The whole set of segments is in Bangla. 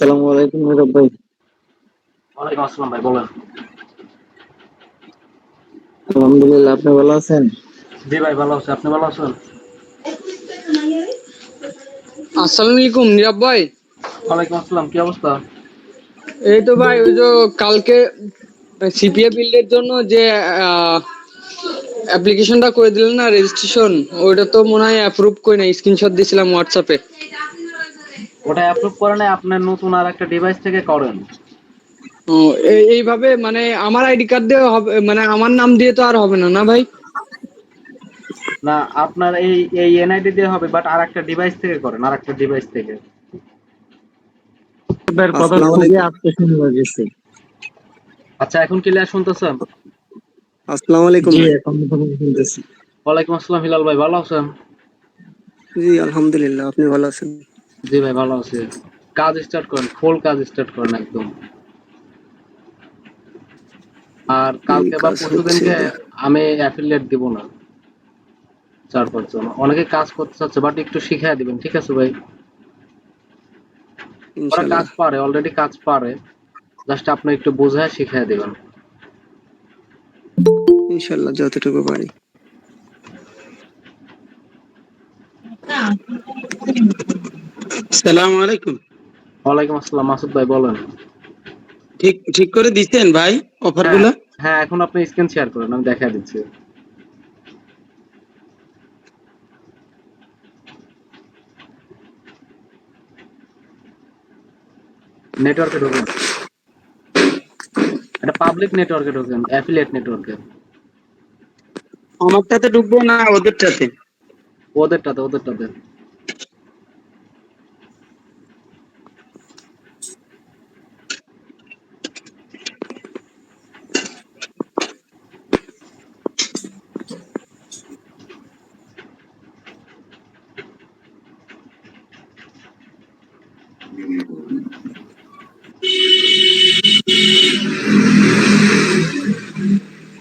আসসালামু আলাইকুম নীরব ভাই। ওয়ালাইকুম আসসালাম ভাই, বলেন। আলহামদুলিল্লাহ, আপনি ভালো আছেন? জি ভাই, ভালো আছি। আপনি ভালো আছেন? আসসালামু আলাইকুম নীরব ভাই। ওয়ালাইকুম আসসালাম, কি অবস্থা? এই তো ভাই, ওই যে কালকে সিপিএ বিল্ডের জন্য যে অ্যাপ্লিকেশনটা করে দিলেন না, রেজিস্ট্রেশন, ওইটা তো মনে হয় অ্যাপ্রুভ করে না, স্ক্রিনশট দিয়েছিলাম হোয়াটসঅ্যাপে। ওটা অ্যাপ্রুভ করে নাই, আপনার নতুন আর একটা ডিভাইস থেকে করেন। ও, এইভাবে মানে আমার আইডি কার্ড দিয়ে হবে, মানে আমার নাম দিয়ে তো আর হবে না, না ভাই? না, আপনার এই এই এনআইডি দিয়ে হবে, বাট আর একটা ডিভাইস থেকে করেন, আর একটা ডিভাইস থেকে। আপনার কথা আসসালামু খুবই আলাইকুম। আস্তে শোনা যাচ্ছে। আচ্ছা, এখন ক্লিয়ার শুনতেছেন? আসসালামু আলাইকুম জি, ভাই। এখন কথা শুনতেছি। ওয়ালাইকুম আসসালাম হিলাল ভাই, ভালো আছেন? জি আলহামদুলিল্লাহ, আপনি ভালো আছেন? জি ভাই, ভালো আছি। কাজ স্টার্ট করেন, ফুল কাজ স্টার্ট করেন একদম। আর এই কালকে বা কাজ হচ্ছে পরশুদিনকে আমি অ্যাফিলিয়েট দিব না 4-5 জন। অনেকে কাজ করতে চাচ্ছে, বাট একটু শিখাই দিবেন, ঠিক আছে ভাই? ওরা কাজ ইনশাল্লাহ। পারে, অলরেডি কাজ পারে, জাস্ট আপনি একটু বোঝায় শিখিয়ে দিবেন। ইনশাল্লাহ যতটুকু পারি। আসসালামু আলাইকুম। ওয়ালাইকুম আসসালাম, মাসুদ ভাই বলেন। ঠিক ঠিক করে দিচ্ছেন ভাই অফার হ্যাঁ, গুলা? হ্যাঁ, এখন আপনি স্ক্রিন শেয়ার করেন, আমি দেখা দিচ্ছি। নেটওয়ার্কে ঢোকেন, এটা পাবলিক নেটওয়ার্কে ঢোকেন, অ্যাফিলিয়েট নেটওয়ার্কে। আমারটাতে ঢুকবো না ওদেরটাতে? ওদেরটাতে, ওদেরটাতে।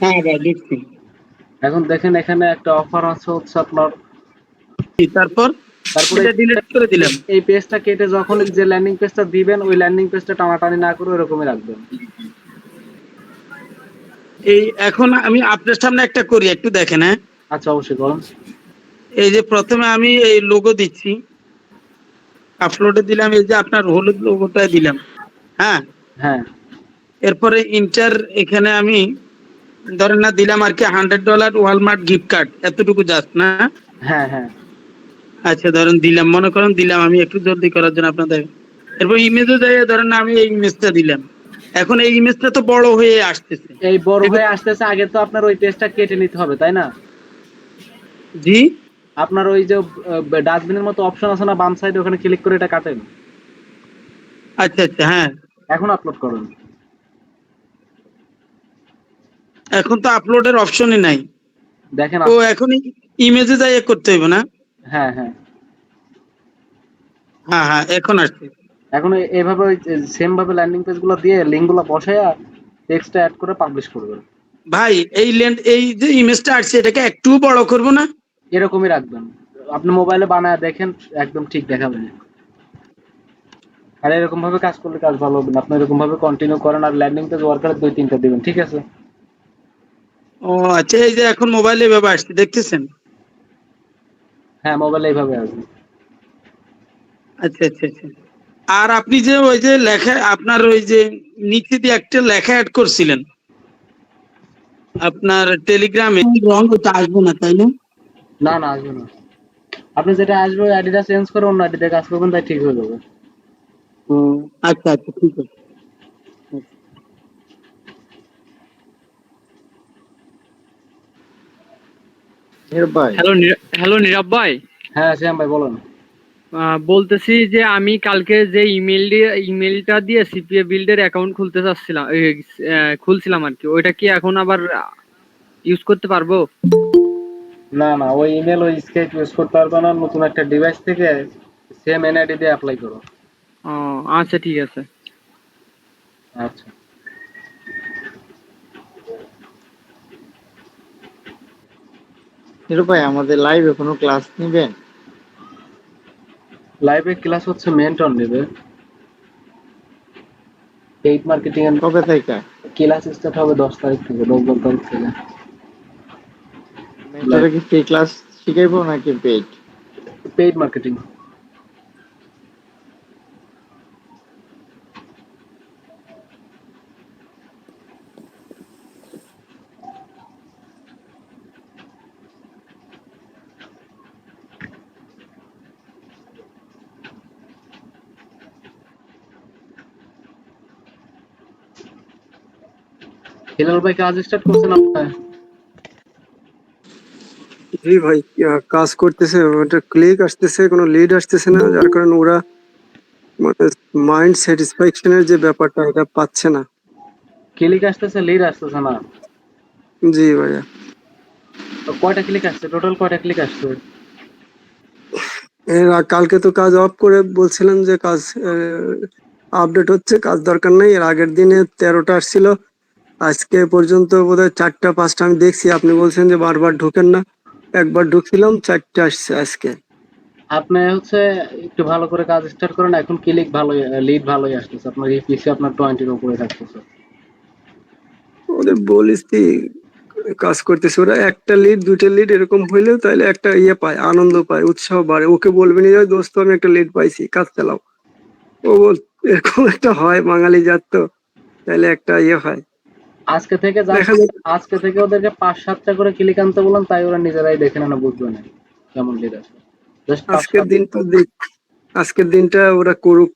হ্যাঁ ভাই দেখছি। এখন দেখেন, এখানে একটা অফার আছে হচ্ছে আপনার। তারপর তারপরে এটা ডিলিট করে দিলাম। এই পেজটা কেটে যখন যে ল্যান্ডিং পেজটা দিবেন, ওই ল্যান্ডিং পেজটা টানাটানি না করে ওরকমই রাখবেন। এই এখন আমি আপনার সামনে একটা করি, একটু দেখেন। হ্যাঁ, আচ্ছা, অবশ্যই বলেন। এই যে প্রথমে আমি এই লোগো দিচ্ছি, আপলোডে দিলাম, এই যে আপনার হলুদ লোগোটা দিলাম। হ্যাঁ, হ্যাঁ, এরপরে ইন্টার, এখানে আমি ধরেন না দিলাম আর কি $100 ওয়ালমার্ট গিফট কার্ড, এতটুকু জাস্ট না? হ্যাঁ, হ্যাঁ, আচ্ছা ধরেন দিলাম, মনে করেন দিলাম, আমি একটু জলদি করার জন্য আপনাদের। এরপর ইমেজে যাই, ধরেন না আমি এই ইমেজটা দিলাম। এখন এই ইমেজটা তো বড় হয়ে আসতেছে। এই বড় দেখুন, হয়ে আসতেছে, আগে তো আপনার ওই পেজটা কেটে নিতে হবে, তাই না? জি। আপনার ওই যে ডাস্টবিনের মতো অপশন আছে না বাম সাইডে, ওখানে ক্লিক করে এটা কাটেন। আচ্ছা আচ্ছা, হ্যাঁ। এখন আপলোড করুন। এখন তো আপলোডের অপশনই নাই। দেখেন ও এখন ইমেজে যাই করতে হবে না? হ্যাঁ, হ্যাঁ। হ্যাঁ হ্যাঁ, এখন আসছে। এখন এইভাবে সেম ভাবে ল্যান্ডিং পেজ গুলো দিয়ে লিঙ্ক গুলো বসায়া টেক্সট অ্যাড করে পাবলিশ করবেন। ভাই এই ল্যান্ড, এই যে ইমেজটা আসছে, এটাকে একটু বড় করব না? এরকমই রাখবেন। আপনি মোবাইলে বানায় দেখেন, একদম ঠিক দেখাবেন। আর এরকম ভাবে কাজ করলে কাজ ভালো হবে না। আপনি এরকম ভাবে কন্টিনিউ করেন, আর ল্যান্ডিং পেজ ওয়ার্কার 2-3টা দিবেন, ঠিক আছে? ও আচ্ছা, এই যে এখন মোবাইলে এভাবে আসছে, দেখতেছেন? হ্যাঁ, মোবাইলে এইভাবে আসবে। আচ্ছা আচ্ছা আচ্ছা। আর আপনি যে ওই যে লেখা, আপনার ওই যে নিচে দিয়ে একটা লেখা অ্যাড করছিলেন আপনার টেলিগ্রামে, রং ওটা আসবে না তাই না? না, না, আসবে না। আপনি যেটা আসবে ওই আইডিটা চেঞ্জ করে অন্য আইডিতে কাজ করবেন, তাই ঠিক হয়ে যাবে। ও আচ্ছা আচ্ছা, ঠিক আছে। নীরব ভাই, হ্যালো নীরব ভাই। হ্যাঁ, শ্যাম ভাই বলেন। বলতেছি যে আমি কালকে যে ইমেলটা দিয়ে সিপিএ বিল্ডের অ্যাকাউন্ট খুলতে চাচ্ছিলাম, খুলছিলাম আর কি, ওইটা কি এখন আবার ইউজ করতে পারবো? না, না, ওই ইমেল ওই স্কেপ ইউজ করতে পারবে না। নতুন একটা ডিভাইস থেকে সেম এনআইডি দিয়ে অ্যাপ্লাই করো। ও আচ্ছা, ঠিক আছে। আচ্ছা। নীরব ভাই, আমাদের লাইভে কোনো ক্লাস নিবেন? লাইভে ক্লাস হচ্ছে মেন্টর নেবে। পেইড মার্কেটিং এর কবে থেকে? ক্লাস স্টার্ট হবে 10 তারিখ থেকে, 10 তারিখ থেকে। মেন্টরে কি ফ্রি ক্লাস শিখাইবো নাকি পেইড? Paid marketing. হিলাল ভাই কাজ স্টার্ট করছেন আপনার? জি ভাই, কাজ করতেছে, ওটা ক্লিক আসতেছে, কোনো লিড আসতেছে না, যার কারণে ওরা মানে মাইন্ড স্যাটিসফ্যাকশনের যে ব্যাপারটা এটা পাচ্ছে না। ক্লিক আসতেছে, লিড আসতেছে না। জি ভাইয়া। তো কয়টা ক্লিক আসছে, টোটাল কয়টা ক্লিক আসছে? কালকে তো কাজ অফ করে বলছিলেন যে কাজ আপডেট হচ্ছে, কাজ দরকার নেই। এর আগের দিনে 13টা আসছিল, আজকে পর্যন্ত বোধহয় 4টা 5টা আমি দেখছি। আপনি বলছেন যে বারবার ঢুকেন না, একবার ঢুকছিলাম 4টা আসছে আজকে। আপনি হচ্ছে একটু ভালো করে কাজ স্টার্ট করেন, এখন ক্লিক ভালোই, লিড ভালোই আসতেছে, আপনার ইপিসি আপনার 20 এর উপরে থাকতেছে। ওদের বলিসি কাজ করতেছে, ওরা একটা লিড 2টা লিড এরকম হইলেও তাহলে একটা ইয়ে পায়, আনন্দ পায়, উৎসাহ বাড়ে। ওকে বলবেন যে দোস্ত আমি একটা লিড পাইছি, কাজ চালাও। ও বল এরকম একটা হয়, বাঙালি জাত তো, তাহলে একটা ইয়ে হয়। আজকে থেকে দেখা যাক আজকে থেকে ওদেরকে 5-7টা করে ক্লিক আনতে বললাম, তাই ওরা নিজেরাই দেখে না, বুঝবে না কেমন লিড আছে। জাস্ট আজকের দিনটা দেখ, আজকের দিনটা ওরা করুক।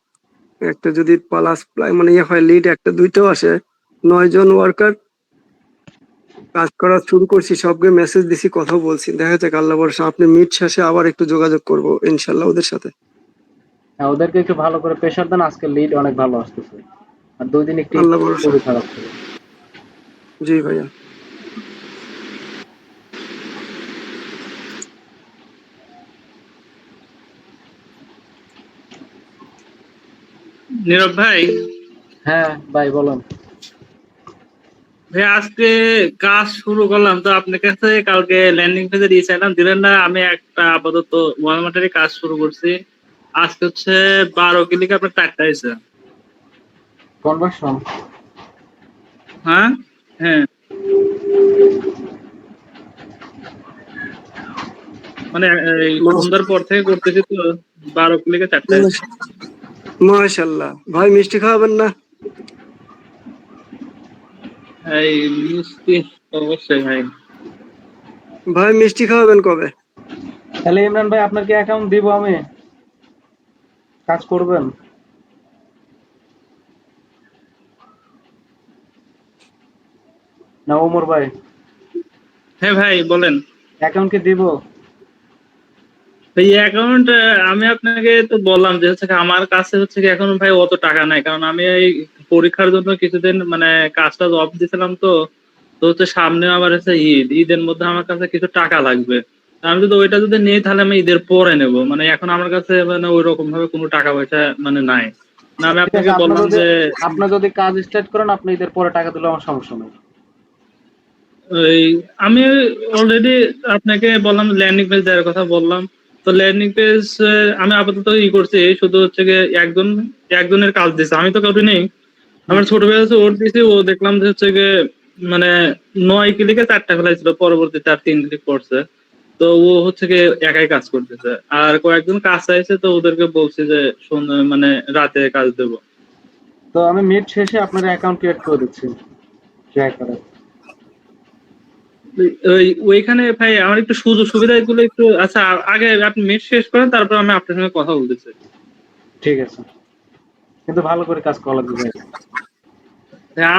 একটা যদি প্লাস মানে ইয়ে হয়, লিড একটা 2টাও আসে, 9 জন ওয়ার্কার কাজ করা শুরু করছি, সবকে মেসেজ দিছি, কথা বলছি। দেখা যাক, আল্লাহ ভরসা। আপনি মিট শেষে আবার একটু যোগাযোগ করবো ইনশাল্লাহ ওদের সাথে। হ্যাঁ, ওদেরকে একটু ভালো করে প্রেশার দেন, আজকে লিড অনেক ভালো আসতেছে। আর 2 দিন একটু আল্লাহ ভরসা। খুবই খারাপ ছিল। জি ভাইয়া। নীরব ভাই, হ্যাঁ ভাই বলেন। ভাই আজকে কাজ শুরু করলাম তো আপনার কাছে, কালকে ল্যান্ডিং পেজে দিয়ে চাইলাম, দিলেন না। আমি একটা আপাতত ওয়ালমার্টের কাজ শুরু করছি। আজকে হচ্ছে 12 ক্লিক আপনার 4টা হয়েছে। কনভার্সন। হ্যাঁ হ্যাঁ, মানে এই সন্ধ্যার পর থেকে করতেছি তো, 12 ক্লিকে 4টা হয়েছে। মাশাল্লাহ। ভাই মিষ্টি খাওয়াবেন না? এই মিষ্টি অবশ্যই ভাই। ভাই মিষ্টি খাওয়াবেন কবে? তাহলে ইমরান ভাই আপনার কি অ্যাকাউন্ট দিব আমি, কাজ করবেন? না ওমর ভাই, হ্যাঁ ভাই বলেন। অ্যাকাউন্ট কি দিব? এই অ্যাকাউন্ট আমি আপনাকে তো বললাম যে হচ্ছে আমার কাছে হচ্ছে কি এখন ভাই অত টাকা নাই, কারণ আমি এই পরীক্ষার জন্য কিছুদিন মানে কাজটা অফ দিয়েছিলাম তো। তো হচ্ছে সামনে আবার হচ্ছে ঈদের মধ্যে আমার কাছে কিছু টাকা লাগবে। আমি যদি ওইটা যদি নিই তাহলে আমি ঈদের পরে নেব, মানে এখন আমার কাছে মানে ওই রকম ভাবে কোনো টাকা পয়সা মানে নাই। না আমি ঠিক আছে, আপনাকে বললাম যে আপনার যদি কাজ স্টার্ট করেন, আপনি ঈদের পরে টাকা দিলে আমার সমস্যা নেই। ওই আমি অলরেডি আপনাকে বললাম ল্যান্ডিং পেজ দেওয়ার কথা বললাম। তো ল্যান্ডিং পেজ আমি আপাতত করছি, শুধু হচ্ছে গিয়ে একজনের কাজ দিচ্ছে, আমি তো কাউকে নেই। আমার ছোট ভাই আছে, ওর দিয়েছি, ও দেখলাম যে হচ্ছে গিয়ে মানে 9 ক্লিকে 4টা ফেলাইছিল, পরবর্তীতে আর 3 ক্লিক করছে। তো ও হচ্ছে গিয়ে একাই কাজ করতেছে, আর কয়েকজন কাজ চাইছে, তো ওদেরকে বলছি যে মানে রাতে কাজ দেবো। তো আমি মিট শেষে আপনার অ্যাকাউন্ট ক্রিয়েট করে দিচ্ছি, ট্রাই করে। ওইখানে ভাই আমার একটু সুযোগ সুবিধা গুলো একটু, আচ্ছা আগে আপনি মিট শেষ করেন, তারপর আমি আপনার সঙ্গে কথা বলতেছি। ঠিক আছে, কিন্তু ভালো করে কাজ করা লাগবে ভাই।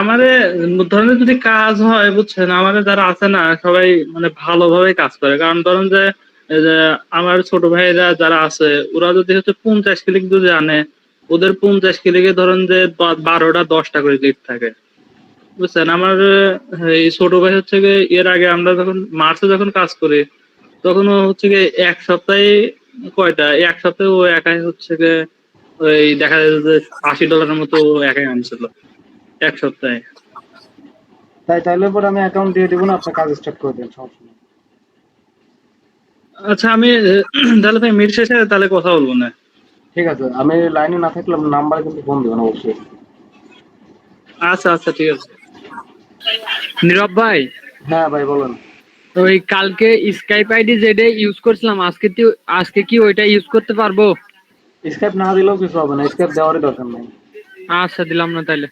আমাদের ধরেন যদি কাজ হয় বুঝছেন, আমাদের যারা আছে না সবাই মানে ভালোভাবে কাজ করে, কারণ ধরেন যে এই যে আমার ছোট ভাইরা যারা আছে, ওরা যদি হচ্ছে 50 ক্লিক যদি আনে, ওদের 50 ক্লিকে ধরেন যে 12টা 10টা করে ক্লিক থাকে, বুঝছেন। আমার এই ছোট ভাই হচ্ছে গিয়ে এর আগে আমরা যখন মার্চে যখন কাজ করি, তখন ও হচ্ছে গিয়ে এক সপ্তাহে এক সপ্তাহে ও একাই হচ্ছে গিয়ে ওই দেখা যায় যে $80 মতো ও একাই আনছিল 1 সপ্তাহে। তাইলে পরে আমি অ্যাকাউন্ট দিয়ে দিব না, আপনার কাজ স্টার্ট করে দেন, সমস্যা নেই। আচ্ছা আমি তাহলে ভাই মিট শেষে তাহলে কথা বলবো না। ঠিক আছে, আমি লাইনে না থাকলে নাম্বার কিন্তু ফোন দেবেন অবশ্যই। আচ্ছা আচ্ছা ঠিক আছে। নীরব ভাই, হ্যাঁ ভাই বলেন। ওই কালকে স্কাইপ আইডি যেটা ইউজ করছিলাম, আজকে কি ওইটা ইউজ করতে পারবো? স্কেপ না দিলেও কিছু হবে না, স্কেপ দেওয়ারই দরকার নেই। আচ্ছা, দিলাম না তাইলে।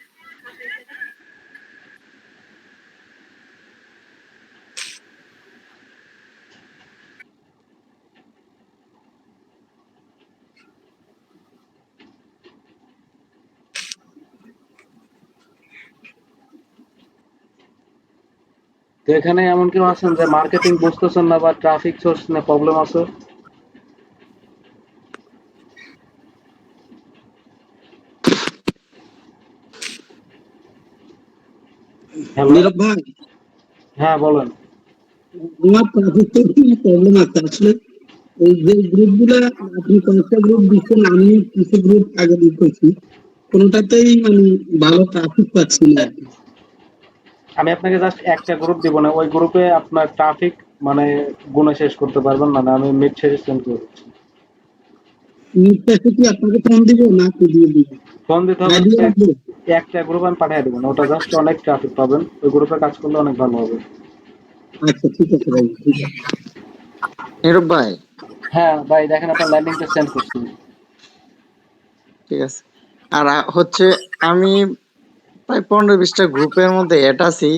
তো এখানে এমন কেউ আছেন যে মার্কেটিং বুঝতেছেন না বা ট্রাফিক সোর্স নিয়ে প্রবলেম আছে? হ্যালো। নীরব ভাই, হ্যাঁ বলেন। আমার প্রজেক্টে একটু প্রবলেম আছে আসলে। এই যে গ্রুপ গুলা আপনি কয়েকটা গ্রুপ দিচ্ছেন, আমি কিছু গ্রুপ আগে দিক করছি, কোনোটাতেই মানে ভালো ট্রাফিক পাচ্ছি না আর কি। আমি আপনাকে জাস্ট একটা গ্রুপ দিব না, ওই গ্রুপে আপনার ট্রাফিক মানে গুণে শেষ করতে পারবেন না, আমি মিড শেষে সেন্ড করে দিচ্ছি। নির্দেশে কি আপনাকে ফোন দিব না কি দিয়ে দিব? ফোন দিতে হবে না, আইডিয়া আছে? একটা গ্রুপ আমি পাঠিয়ে দেবো না, ওটা জাস্ট অনেক ট্রাফিক পাবেন, ওই গ্রুপে কাজ করলে অনেক ভালো হবে। আচ্ছা ঠিক আছে ভাই, ঠিক আছে। নীরব ভাই, হ্যাঁ ভাই দেখেন আপনার ল্যান্ডিংটা সেন্ড করছি। ঠিক আছে। আর হচ্ছে আমি প্রায় 15-20টা গ্রুপের মধ্যে অ্যাড আছি।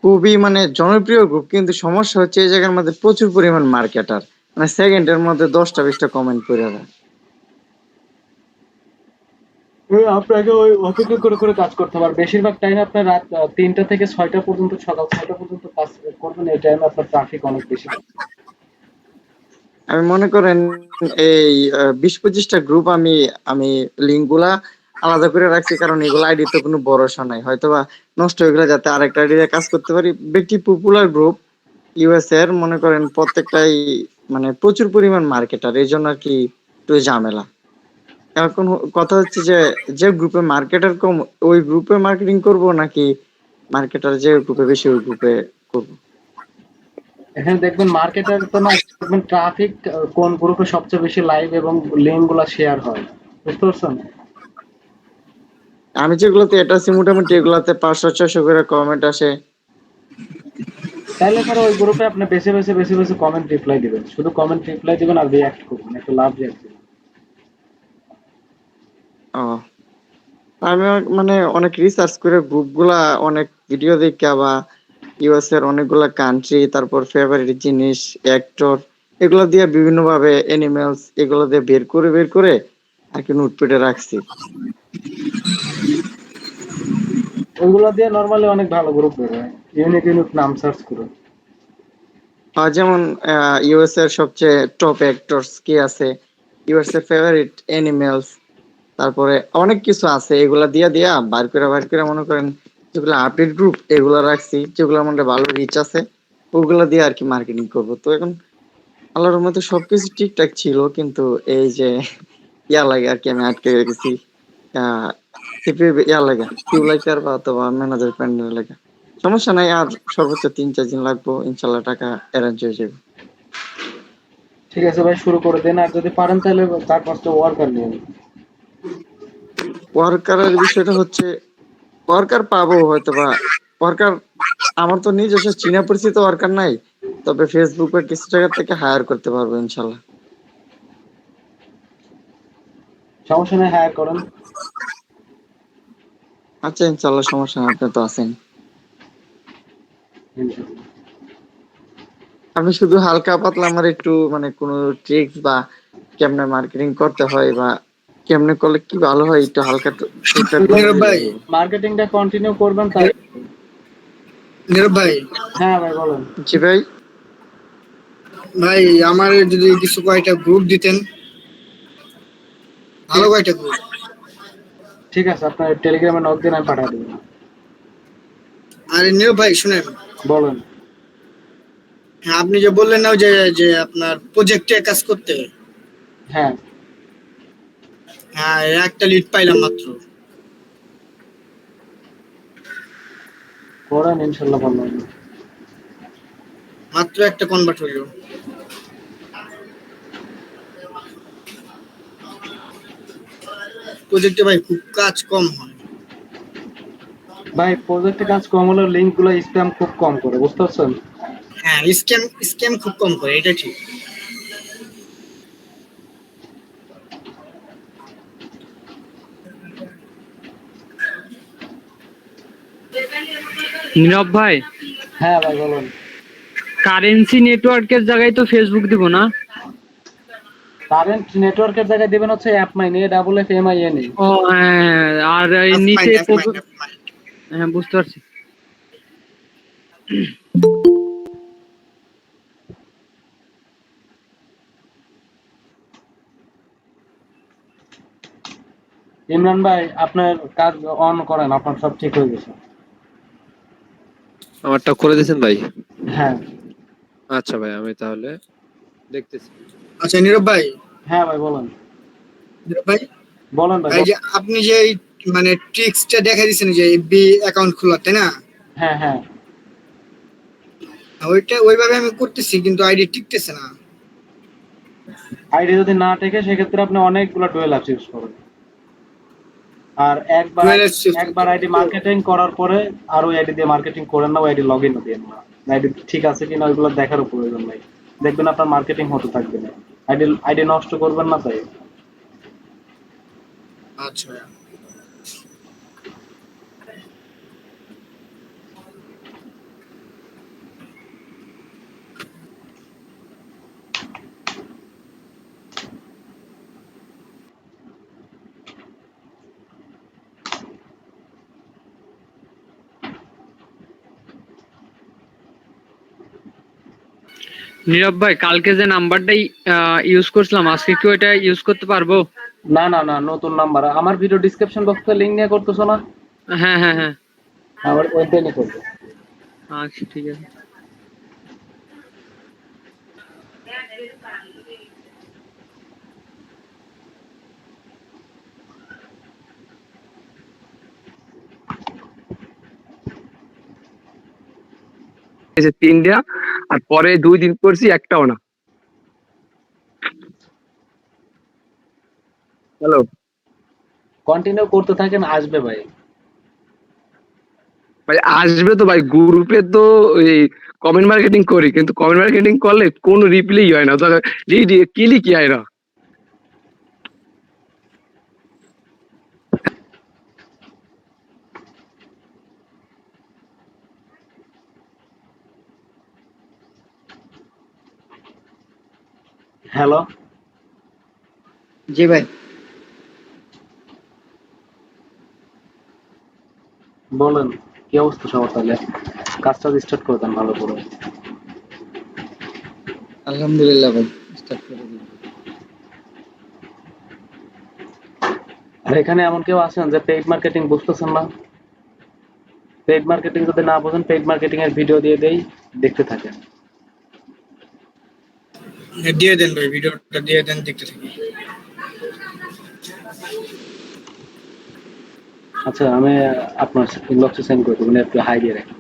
খুবই মানে জনপ্রিয় গ্রুপ, কিন্তু সমস্যা হচ্ছে এই জায়গার মধ্যে প্রচুর পরিমাণ মার্কেটার, মানে সেকেন্ডের মধ্যে 10টা-20টা কমেন্ট করে দেয়। ওই আপনাকে ওই অপেক্ষা করে করে কাজ করতে হবে, আর বেশিরভাগ টাইম আপনার রাত 3টা থেকে 6টা পর্যন্ত, সকাল 6টা পর্যন্ত কাজ করবেন, এই টাইমে আপনার ট্রাফিক অনেক বেশি। আমি মনে করেন এই 20-25টা গ্রুপ আমি আমি লিঙ্ক গুলা আলাদা করে রাখছি, কারণ এগুলো আইডি তো কোনো ভরসা নাই, হয়তোবা নষ্ট হয়ে গেলে যাতে আরেকটা আইডি কাজ করতে পারি। বেশি পপুলার গ্রুপ ইউএস এর, মনে করেন প্রত্যেকটাই মানে প্রচুর পরিমাণ মার্কেটার, এই জন্য আর কি একটু ঝামেলা। এখন কথা হচ্ছে যে যে গ্রুপে মার্কেটার কম ওই গ্রুপে মার্কেটিং করব, নাকি মার্কেটার যে গ্রুপে বেশি ওই গ্রুপে করব? এখানে দেখবেন মার্কেটার তো না, দেখবেন ট্রাফিক কোন গ্রুপে সবচেয়ে বেশি লাইভ এবং লিঙ্ক গুলা শেয়ার হয়, বুঝতে পারছেন? আমি যেগুলোতে এটা আছি মোটামুটি এগুলাতে 500-600 করে কমেন্ট আসে। তাহলে পরে ওই গ্রুপে আপনি বেছে বেছে বেছে বেছে কমেন্ট রিপ্লাই দিবেন, শুধু কমেন্ট রিপ্লাই দিবেন আর রিয়াক্ট করবেন, একটা লাভ রিয়াক্ট দিবেন। ও, আমি মানে অনেক রিসার্চ করে গ্রুপগুলা, অনেক ভিডিও দেখে বা ইউএস এর অনেকগুলা কান্ট্রি, তারপর ফেভারিট জিনিস, অ্যাক্টর, এগুলো দিয়ে বিভিন্ন ভাবে অ্যানিমেলস, এগুলো দিয়ে বের করে আর কি নোটপ্যাডে রাখছি। ওইগুলো দিয়ে নরমালি অনেক ভালো গ্রুপ বের হয়, ইউনিক ইউনিক নাম সার্চ করে। আর যেমন ইউএস এর সবচেয়ে টপ অ্যাক্টরস কি আছে, ইউএস এর ফেভারিট অ্যানিমেলস, তারপরে অনেক কিছু আছে, এগুলা দিয়া দিয়া বার করে মনে করেন যেগুলো আপডেট গ্রুপ এগুলা রাখছি, যেগুলোর মধ্যে ভালো রিচ আছে ওগুলা দিয়ে আর কি মার্কেটিং করব। তো এখন আল্লাহর মধ্যে সবকিছু ঠিকঠাক ছিল, কিন্তু এই যে লাগে আর কি, আমি আটকে গেছি। আহ সিপি লাগে কিউ লাইকার বা অথবা ম্যানেজার প্যান্ডেল লাগে। সমস্যা নাই, আর সর্বোচ্চ 3-4 দিন লাগবো, ইনশাল্লাহ টাকা অ্যারেঞ্জ হয়ে যাবে। ঠিক আছে ভাই, শুরু করে দেন, আর যদি পারেন তাহলে 4-5টা ওয়ার্কার নিন। ওয়ার্কারের বিষয়টা হচ্ছে ওয়ার্কার পাবো হয়তো বা, ওয়ার্কার আমার তো নিজস্ব চীনা পরিচিত ওয়ার্কার নাই, তবে ফেসবুক বা কিছু জায়গা থেকে হায়ার করতে পারবো ইনশাল্লাহ। সমস্যা নেই, হায়ার করেন। আচ্ছা ইনশাল্লাহ, সমস্যা নেই, আপনি তো আছেন। ইনশাআল্লাহ। আমি শুধু হালকা পাতলা আমার একটু মানে কোনো ট্রিক্স বা কেমনে মার্কেটিং করতে হয় বা কেমনে করলে কি ভালো হয়, একটু হালকা টুকটাক বলে নীরব দিলে ভাই, হলো। মার্কেটিংটা কন্টিনিউ করবেন তাই। নীরব ভাই, হ্যাঁ ভাই বলেন। জি ভাই। ভাই আমার যদি কিছু কয়টা গ্রুপ দিতেন, ভালো কয়টা গ্রুপ। ঠিক আছে, আপনার টেলিগ্রামে নক দিন, আমি পাঠিয়ে দেবো। আরে নীরব ভাই শুনেন, বলেন। হ্যাঁ আপনি যে বললেন না ওই যে যে আপনার প্রজেক্টে কাজ করতে, হ্যাঁ হ্যাঁ একটা লিড পাইলাম মাত্র। করেন, ইনশাল্লাহ ভালো হবে। মাত্র একটা কনভার্ট হইলো। প্রজেক্টে ভাই খুব কাজ কম হয়। ভাই প্রজেক্টে কাজ কম হলেও লিঙ্ক গুলো স্প্যাম খুব কম করে, বুঝতে পারছেন? হ্যাঁ, স্ক্যাম স্ক্যাম খুব কম করে, এটা ঠিক। নীরব ভাই, হ্যাঁ ভাই বলুন। কারেন্সি নেটওয়ার্কের জায়গায় তো ফেসবুক দিব না? কারেন্ট নেটওয়ার্কের জায়গায় দিবেন হচ্ছে অ্যাপমাইন, AFFMIN। ও হ্যাঁ, আর এই নিচে হ্যাঁ বুঝতে পারছি। ইমরান ভাই আপনার কাজ অন করেন, আপনার সব ঠিক হয়ে গেছে। আমারটা করে দিয়েছেন ভাই? হ্যাঁ আচ্ছা ভাই, আমি তাহলে দেখতেছি। আচ্ছা নীরব ভাই, হ্যাঁ ভাই বলেন। নীরব ভাই, বলেন ভাই এই যে আপনি যে এই মানে ট্রিক্সটা দেখা দিচ্ছেন যে এফবি অ্যাকাউন্ট খোলা, তাই না? হ্যাঁ হ্যাঁ। ওইটা ওইভাবে আমি করতেছি কিন্তু আইডি টিকতেছে না। আইডি যদি না টেকে সেক্ষেত্রে আপনি অনেকগুলো ডুয়েল অ্যাপস ইউজ করুন। আর Dual apps use একবার করতে আইডি হবে। মার্কেটিং করার পরে আর ওই আইডি দিয়ে মার্কেটিং করেন না, ওই আইডি লগ ইনও দিন না। আইডি ঠিক আছে কিনা ওইগুলো দেখারও প্রয়োজন নাই, দেখবেন আপনার মার্কেটিং হতে থাকবে না। আইডি নষ্ট করবেন না তাই। আচ্ছা। নীরব ভাই, কালকে যে নাম্বারটা ইউজ করছিলাম আজকে কি ওইটা ইউজ করতে পারবো? না না না, নতুন নাম্বার। আমার ভিডিও ডিসক্রিপশন বক্সে লিংক নিয়ে করতেছো না? হ্যাঁ হ্যাঁ হ্যাঁ। আবার ওইটাই নিয়ে করবে। আচ্ছা ঠিক আছে। এই যে 3টা, আর পরে 2 দিন করছি একটাও না। হ্যালো কন্টিনিউ করতে থাকেন, আসবে ভাই। ভাই, আসবে তো ভাই, গ্রুপে তো এই কমেন্ট মার্কেটিং করি, কিন্তু কমেন্ট মার্কেটিং করলে কোনো রিপ্লাই হয় না, ক্লিকই হয় না। হ্যালো, জি ভাই। বলেন কি অবস্থা সবার? তাহলে কাজটা স্টার্ট করে দেন ভালো করে। আলহামদুলিল্লাহ ভাই, স্টার্ট করে দিন। আর এখানে এমন কেউ আছেন যে পেইড মার্কেটিং বুঝতেছেন না? পেইড মার্কেটিং যদি না বোঝেন, পেইড মার্কেটিং এর ভিডিও দিয়ে দেই, দেখতে থাকেন। দিয়ে দেন ভাই, ভিডিওটা দিয়ে দেন, দেখতে থাকি। আচ্ছা, আমি আপনার ইনবক্সে সেন্ড করে দেবেন, একটু হাই দিয়ে রাখেন।